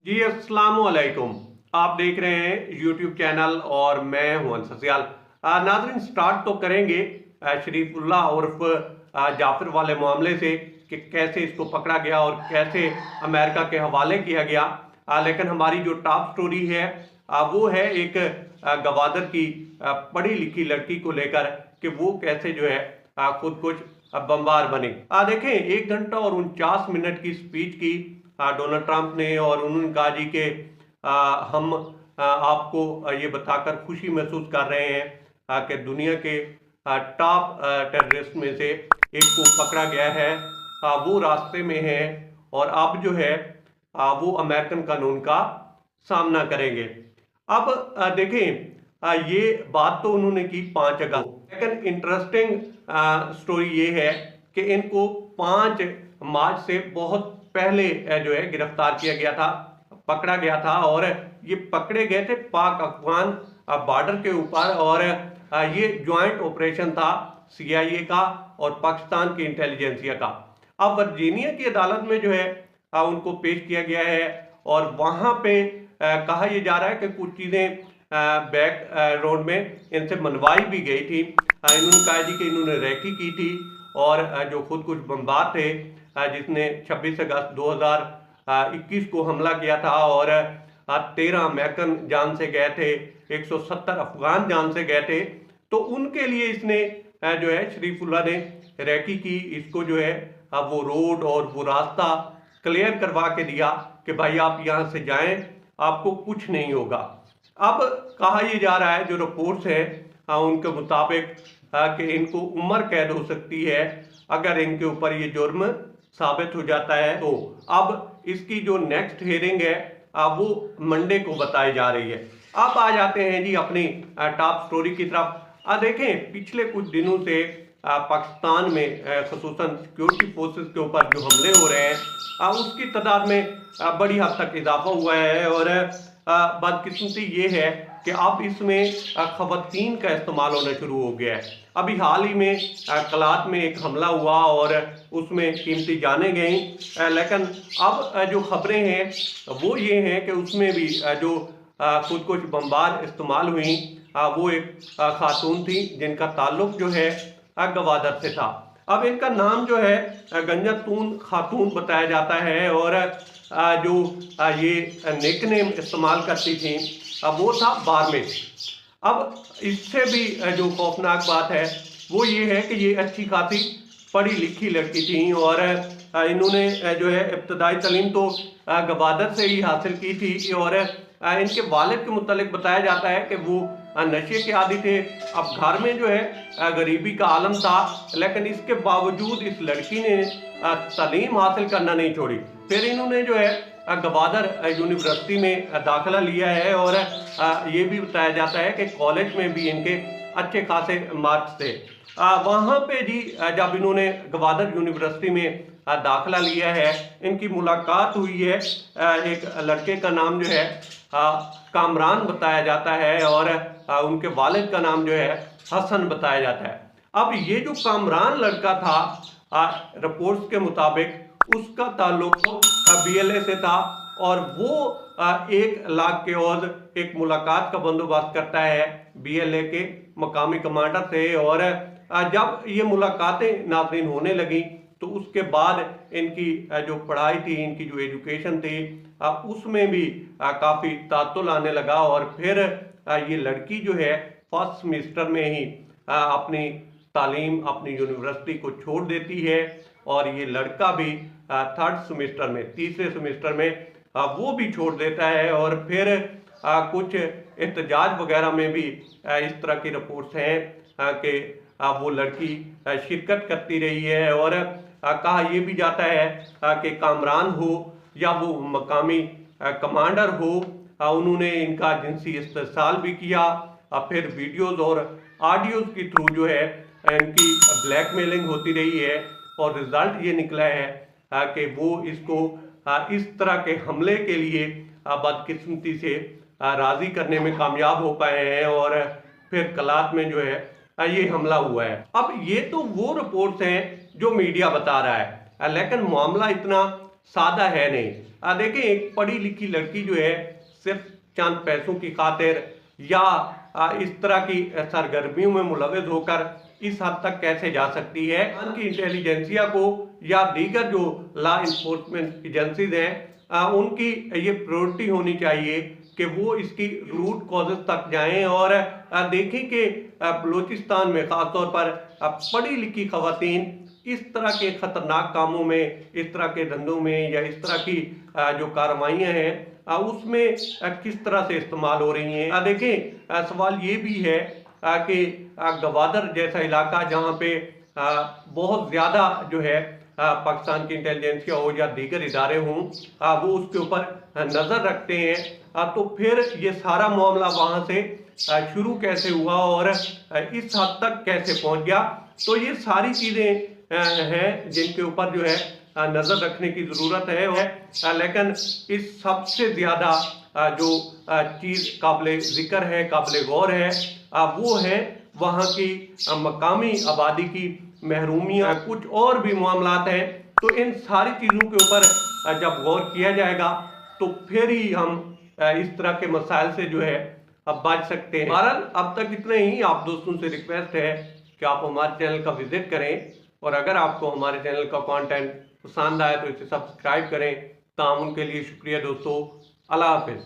जी अस्सलाम वालेकुम। आप देख रहे हैं यूट्यूब चैनल और मैं हूं अंसर। नाज़रीन, स्टार्ट तो करेंगे शरीफुल्लाह उर्फ जाफर वाले मामले से कि कैसे इसको पकड़ा गया और कैसे अमेरिका के हवाले किया गया। लेकिन हमारी जो टॉप स्टोरी है वो है एक गवादर की पढ़ी लिखी लड़की को लेकर कि वो कैसे जो है खुद कुछ बमबार बने। देखें, 1 घंटा और 49 मिनट की स्पीच की डोनाल्ड ट्रंप ने और उन्होंने कहा जी कि हम आपको ये बताकर खुशी महसूस कर रहे हैं कि दुनिया के टॉप टेररिस्ट में से एक को पकड़ा गया है। वो रास्ते में है और अब जो है वो अमेरिकन कानून का सामना करेंगे। अब देखें, ये बात तो उन्होंने की 5 अगस्त, लेकिन इंटरेस्टिंग स्टोरी ये है कि इनको 5 मार्च से बहुत पहले जो है गिरफ्तार किया गया था, पकड़ा गया था। और ये पकड़े गए थे पाक अफगान बॉर्डर के ऊपर और ये ज्वाइंट ऑपरेशन था CIA का और पाकिस्तान की इंटेलिजेंसिया का। अब वर्जीनिया की अदालत में जो है उनको पेश किया गया है और वहां पे कहा यह जा रहा है कि कुछ चीजें बैक रोड में इनसे मनवाई भी गई थी। इन्होंने कहा जी कि इन्होंने रैकी की थी और जो खुद कुछ बमबार थे जिसने 26 अगस्त 2021 को हमला किया था और 13 अमेरिकन जान से गए थे, 170 अफगान जान से गए थे। तो उनके लिए इसने जो है शरीफुल्लाह ने रैकी की, इसको जो है वो रोड और वो रास्ता क्लियर करवा के दिया कि भाई आप यहाँ से जाएं, आपको कुछ नहीं होगा। अब कहा यह जा रहा है, जो रिपोर्ट्स है उनके मुताबिक कि इनको उम्र कैद हो सकती है अगर इनके ऊपर ये जुर्म साबित हो जाता है। तो अब इसकी जो नेक्स्ट हियरिंग है वो मंडे को बताई जा रही है। अब आ जाते हैं जी अपनी टॉप स्टोरी की तरफ। देखें, पिछले कुछ दिनों से पाकिस्तान में खसूसन सिक्योरिटी फोर्सेस के ऊपर जो हमले हो रहे हैं उसकी तादाद में बड़ी हद तक इजाफा हुआ है और बदकिस्मती ये है कि अब इसमें खवातीन का इस्तेमाल होना शुरू हो गया है। अभी हाल ही में कलात में एक हमला हुआ और उसमें कीमती जाने गई, लेकिन अब जो खबरें हैं वो ये हैं कि उसमें भी जो खुद कुछ बमबार इस्तेमाल हुई वो एक खातून थी जिनका ताल्लुक जो है गवादर से था। अब इनका नाम जो है गंजतून खातून बताया जाता है और जो ये निकनेम इस्तेमाल करती थी वो था बारमेट। अब इससे भी जो खौफनाक बात है वो ये है कि ये अच्छी खासी पढ़ी लिखी लड़की थी और इन्होंने जो है इब्तदाई तालीम तो गवादर से ही हासिल की थी और इनके वालिद के मुतालिक बताया जाता है कि वो नशे के आदी थे। अब घर में जो है गरीबी का आलम था, लेकिन इसके बावजूद इस लड़की ने तालीम हासिल करना नहीं छोड़ी। फिर इन्होंने जो है गवादर यूनिवर्सिटी में दाखिला लिया है और ये भी बताया जाता है कि कॉलेज में भी इनके अच्छे खासे मार्क्स थे। वहाँ पे जी जब इन्होंने गवादर यूनिवर्सिटी में दाखिला लिया है, इनकी मुलाकात हुई है एक लड़के का नाम जो है कामरान बताया जाता है और उनके वालिद का नाम जो है हसन बताया जाता है। अब ये जो कामरान लड़का था रिपोर्ट्स के मुताबिक उसका ताल्लुक BLA से था और वो 1 लाख के और एक मुलाकात का बंदोबस्त करता है BLA के मकामी कमांडर से। और जब ये मुलाकातें नाज़रीन होने लगी तो उसके बाद इनकी जो पढ़ाई थी, इनकी जो एजुकेशन थी उसमें भी काफ़ी तातुल आने लगा और फिर ये लड़की जो है फर्स्ट सेमेस्टर में ही अपनी तालीम अपनी यूनिवर्सिटी को छोड़ देती है और ये लड़का भी थर्ड सेमेस्टर में, तीसरे सेमेस्टर में वो भी छोड़ देता है। और फिर कुछ एहतजाज वगैरह में भी इस तरह की रिपोर्ट्स हैं कि वो लड़की शिरकत करती रही है और कहा यह भी जाता है कि कामरान हो या वो मकामी कमांडर हो, उन्होंने इनका जिनसी इस्तेसाल भी किया। फिर वीडियोज़ और ऑडियोज़ के थ्रू जो है इनकी ब्लैकमेलिंग होती रही है और रिजल्ट ये निकला है कि वो इसको इस तरह के हमले के लिए बदकिस्मती से राज़ी करने में कामयाब हो पाए हैं और फिर कलात में जो है ये हमला हुआ है। अब ये तो वो रिपोर्ट्स हैं जो मीडिया बता रहा है, लेकिन मामला इतना सादा है नहीं। देखें, एक पढ़ी लिखी लड़की जो है सिर्फ चंद पैसों की खातिर या इस तरह की सरगर्मियों में मुलविस होकर इस हद तक कैसे जा सकती है। उनकी इंटेलिजेंसिया को या दीगर जो लॉ इन्फोर्समेंट एजेंसीज हैं उनकी ये प्रायोरिटी होनी चाहिए कि वो इसकी रूट कॉजेज तक जाएं और देखें कि बलूचिस्तान में ख़ासतौर पर पढ़ी लिखी ख़वातीन इस तरह के ख़तरनाक कामों में, इस तरह के धंधों में या इस तरह की जो कार्रवाइयाँ हैं उसमें किस तरह से इस्तेमाल हो रही हैं। देखें, सवाल ये भी है कि गवादर जैसा इलाका जहाँ पे बहुत ज़्यादा जो है पाकिस्तान की इंटेलिजेंसिया हो या दीगर इदारे हों वो उसके ऊपर नज़र रखते हैं, तो फिर ये सारा मामला वहाँ से शुरू कैसे हुआ और इस हद तक कैसे पहुँच गया। तो ये सारी चीज़ें हैं जिनके ऊपर जो है नज़र रखने की ज़रूरत है। लेकिन इस सबसे ज़्यादा जो चीज़ काबिल ज़िक्र है, काबिल गौर है, वो है वहाँ की मकामी आबादी की महरूमियाँ। कुछ और भी मामलात हैं, तो इन सारी चीज़ों के ऊपर जब गौर किया जाएगा तो फिर ही हम इस तरह के मसाइल से जो है अब बच सकते हैं। बहरहाल अब तक इतना ही। आप दोस्तों से रिक्वेस्ट है कि आप हमारे चैनल का विजिट करें और अगर आपको हमारे चैनल का कंटेंट पसंद आए तो इसे सब्सक्राइब करें। तामुन के लिए शुक्रिया दोस्तों। अल्लाह हाफिज़।